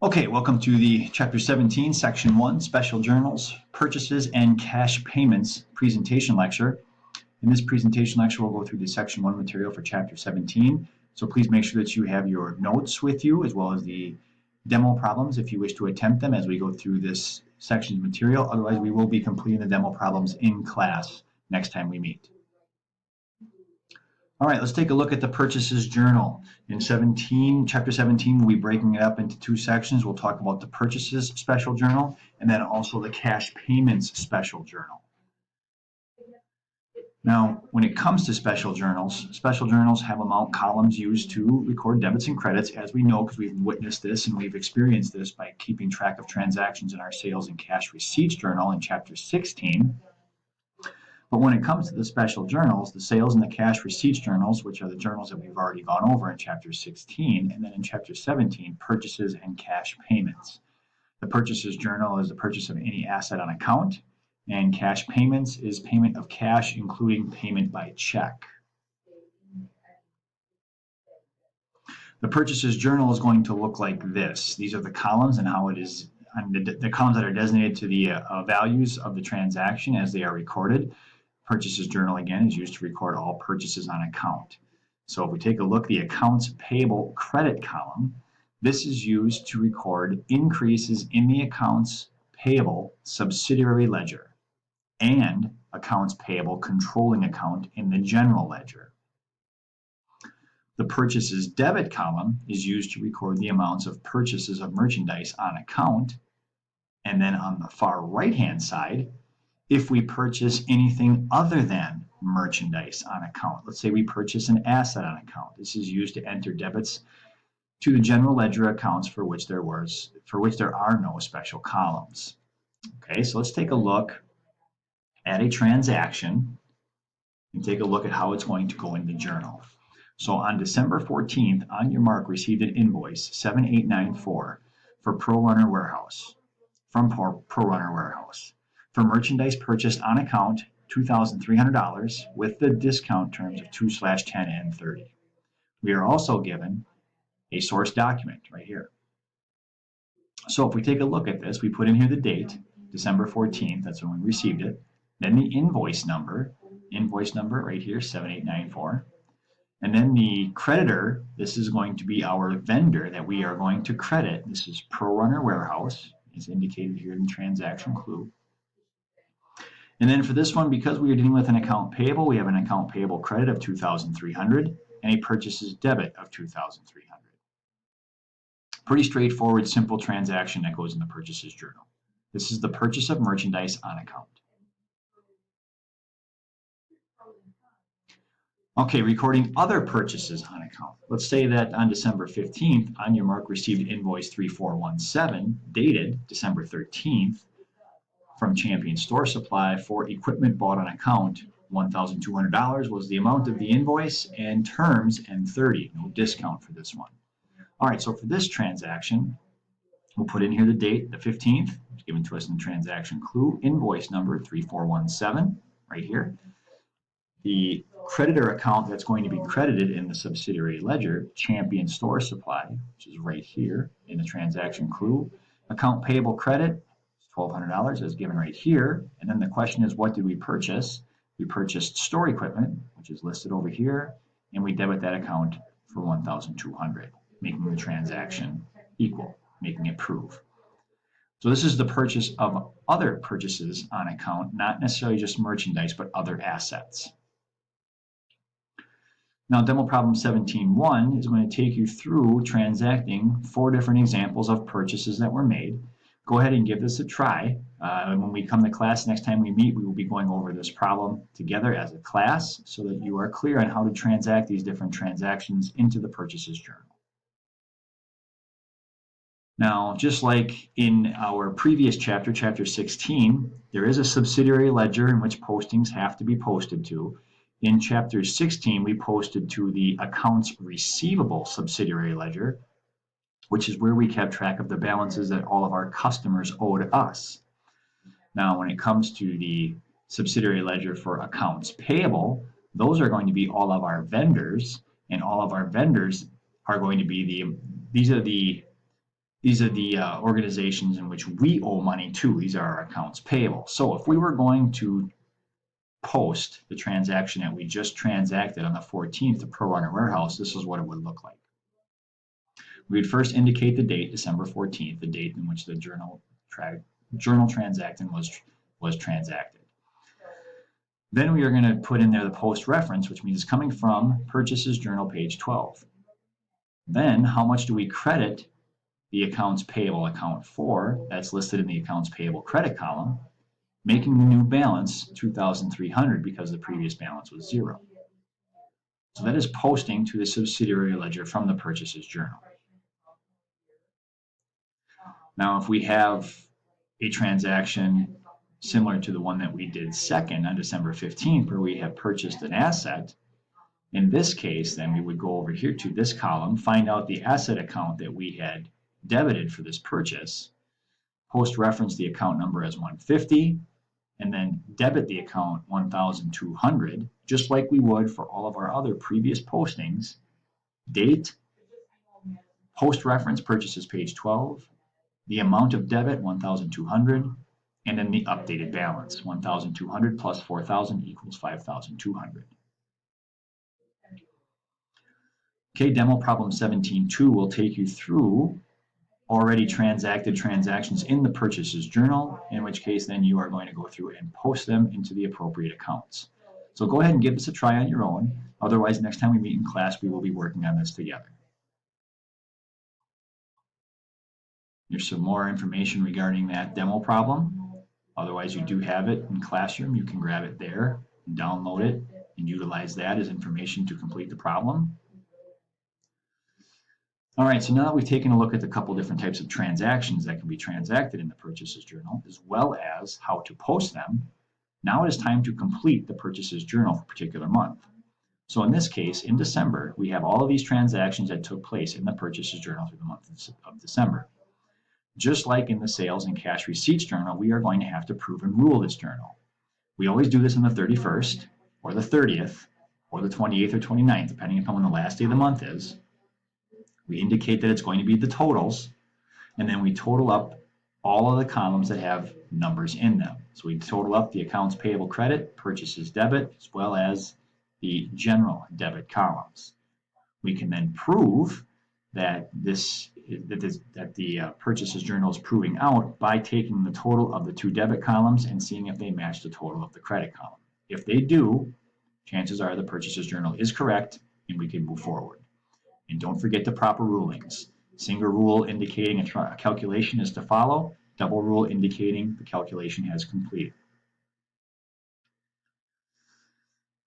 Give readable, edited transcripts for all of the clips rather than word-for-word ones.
Okay, welcome to the Chapter 17, Section 1, Special Journals, Purchases and Cash Payments presentation lecture. In this presentation lecture, we'll go through the Section 1 material for Chapter 17. So please make sure that you have your notes with you as well as the demo problems if you wish to attempt them as we go through this section's material. Otherwise, we will be completing the demo problems in class next time we meet. All right, let's take a look at the purchases journal. In chapter 17, we'll be breaking it up into two sections. We'll talk about the purchases special journal and then also the cash payments special journal. Now, when it comes to special journals have amount columns used to record debits and credits, as we know because we've witnessed this and we've experienced this by keeping track of transactions in our sales and cash receipts journal in chapter 16. But when it comes to the special journals, the sales and the cash receipts journals, which are the journals that we've already gone over in chapter 16, and then in chapter 17, purchases and cash payments. The purchases journal is the purchase of any asset on account, and cash payments is payment of cash, including payment by check. The purchases journal is going to look like this. These are the columns and how it is, the columns that are designated to the values of the transaction as they are recorded. Purchases journal, again, is used to record all purchases on account. So if we take a look, the accounts payable credit column, this is used to record increases in the accounts payable subsidiary ledger and accounts payable controlling account in the general ledger. The purchases debit column is used to record the amounts of purchases of merchandise on account. And then on the far right-hand side, if we purchase anything other than merchandise on account. Let's say we purchase an asset on account. This is used to enter debits to the general ledger accounts for which there are no special columns. Okay, so let's take a look at a transaction and take a look at how it's going to go in the journal. So on December 14th, On Your Mark received an invoice 7894 for Pro Runner Warehouse from Pro Runner Warehouse. For merchandise purchased on account, $2,300 with the discount terms of 2/10 and 30. We are also given a source document right here. So if we take a look at this, we put in here the date, December 14th, that's when we received it. Then the invoice number right here, 7894. And then the creditor, this is going to be our vendor that we are going to credit. This is Pro Runner Warehouse, as indicated here in the transaction clue. And then for this one, because we are dealing with an account payable, we have an account payable credit of $2,300 and a purchases debit of $2,300. Pretty straightforward, simple transaction that goes in the purchases journal. This is the purchase of merchandise on account. Okay, recording other purchases on account. Let's say that on December 15th, On Your Mark received invoice 3417, dated December 13th, from Champion Store Supply for equipment bought on account. $1,200 was the amount of the invoice and terms and 30, no discount for this one. All right, so for this transaction, we'll put in here the date, the 15th, it's given to us in the transaction clue, invoice number 3417, right here. The creditor account that's going to be credited in the subsidiary ledger, Champion Store Supply, which is right here in the transaction clue. Account payable credit, $1,200 as given right here. And then the question is, what did we purchase? We purchased store equipment, which is listed over here, and we debit that account for $1,200, making the transaction equal, making it prove. So this is the purchase of other purchases on account, not necessarily just merchandise, but other assets. Now, demo problem 17.1 is going to take you through transacting 4 different examples of purchases that were made. Go ahead and give this a try. And when we come to class next time we meet, we will be going over this problem together as a class so that you are clear on how to transact these different transactions into the purchases journal. Now, just like in our previous chapter, chapter 16, there is a subsidiary ledger in which postings have to be posted to. In chapter 16, we posted to the accounts receivable subsidiary ledger, which is where we kept track of the balances that all of our customers owed us. Now, when it comes to the subsidiary ledger for accounts payable, those are going to be all of our vendors, and all of our vendors are going to be these are the these are the organizations in which we owe money to. These are our accounts payable. So if we were going to post the transaction that we just transacted on the 14th to Pro Runner Warehouse, this is what it would look like. We would first indicate the date, December 14th, the date in which the journal transaction was transacted. Then we are going to put in there the post reference, which means it's coming from Purchases Journal, page 12. Then how much do we credit the accounts payable account for? That's listed in the accounts payable credit column, making the new balance 2,300 because the previous balance was 0. So that is posting to the subsidiary ledger from the Purchases Journal. Now, if we have a transaction similar to the one that we did second on December 15th, where we have purchased an asset, in this case, then we would go over here to this column, find out the asset account that we had debited for this purchase, post reference the account number as 150, and then debit the account 1,200, just like we would for all of our other previous postings. Date, post reference purchases page 12, the amount of debit 1,200, and then the updated balance 1,200 plus 4,000 equals 5,200. Okay, demo problem 17.2 will take you through already transacted transactions in the Purchases Journal, in which case then you are going to go through and post them into the appropriate accounts. So go ahead and give this a try on your own. Otherwise, next time we meet in class, we will be working on this together. There's some more information regarding that demo problem. Otherwise, you do have it in Classroom. You can grab it there and download it and utilize that as information to complete the problem. All right, so now that we've taken a look at the couple different types of transactions that can be transacted in the Purchases Journal, as well as how to post them, now it is time to complete the Purchases Journal for a particular month. So in this case, in December, we have all of these transactions that took place in the Purchases Journal through the month of December. Just like in the Sales and Cash Receipts Journal, we are going to have to prove and rule this journal. We always do this on the 31st, or the 30th, or the 28th or 29th, depending upon when the last day of the month is. We indicate that it's going to be the totals, and then we total up all of the columns that have numbers in them. So we total up the accounts payable credit, purchases debit, as well as the general debit columns. We can then prove that the Purchases Journal is proving out by taking the total of the two debit columns and seeing if they match the total of the credit column. If they do, chances are the Purchases Journal is correct and we can move forward. And don't forget the proper rulings. Single rule indicating a calculation is to follow, double rule indicating the calculation has completed.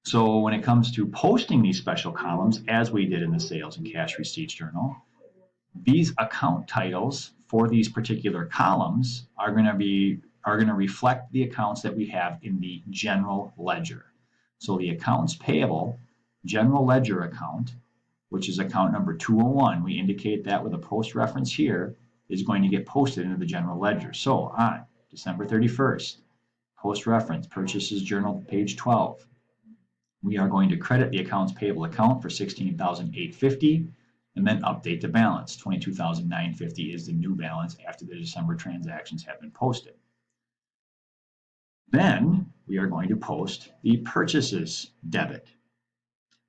So when it comes to posting these special columns, as we did in the Sales and Cash Receipts Journal, these account titles for these particular columns are going to reflect the accounts that we have in the general ledger. So the accounts payable general ledger account, which is account number 201, we indicate that with a post reference here, is going to get posted into the general ledger. So on December 31st, post reference Purchases Journal page 12, we are going to credit the accounts payable account for $16,850 and then update the balance. $22,950 is the new balance after the December transactions have been posted. Then we are going to post the purchases debit.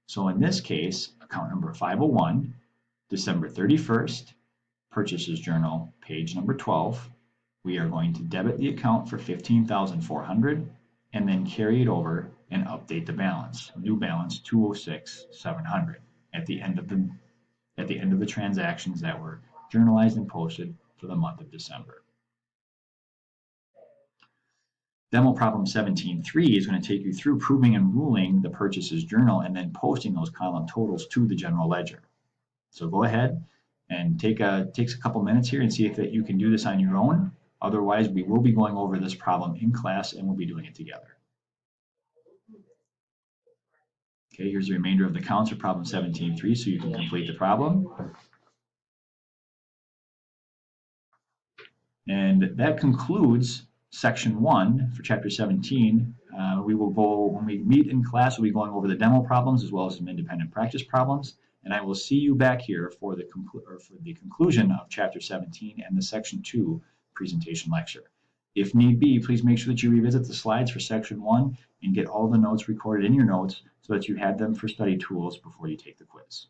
So in this case, account number 501, December 31st, Purchases Journal, page number 12, we are going to debit the account for $15,400 and then carry it over and update the balance. New balance $206,700 at the end of the transactions that were journalized and posted for the month of December. Demo problem 17.3 is going to take you through proving and ruling the Purchases Journal and then posting those column totals to the general ledger. So go ahead and takes a couple minutes here and see if you can do this on your own. Otherwise, we will be going over this problem in class and we'll be doing it together. Okay, here's the remainder of the counts for problem 17.3 so you can complete the problem. And that concludes section 1 for chapter 17. We will go, when we meet in class, we'll be going over the demo problems as well as some independent practice problems. and I will see you back here for the conclusion of Chapter 17 and the Section 2 presentation lecture. If need be, please make sure that you revisit the slides for Section 1 and get all the notes recorded in your notes so that you have them for study tools before you take the quiz.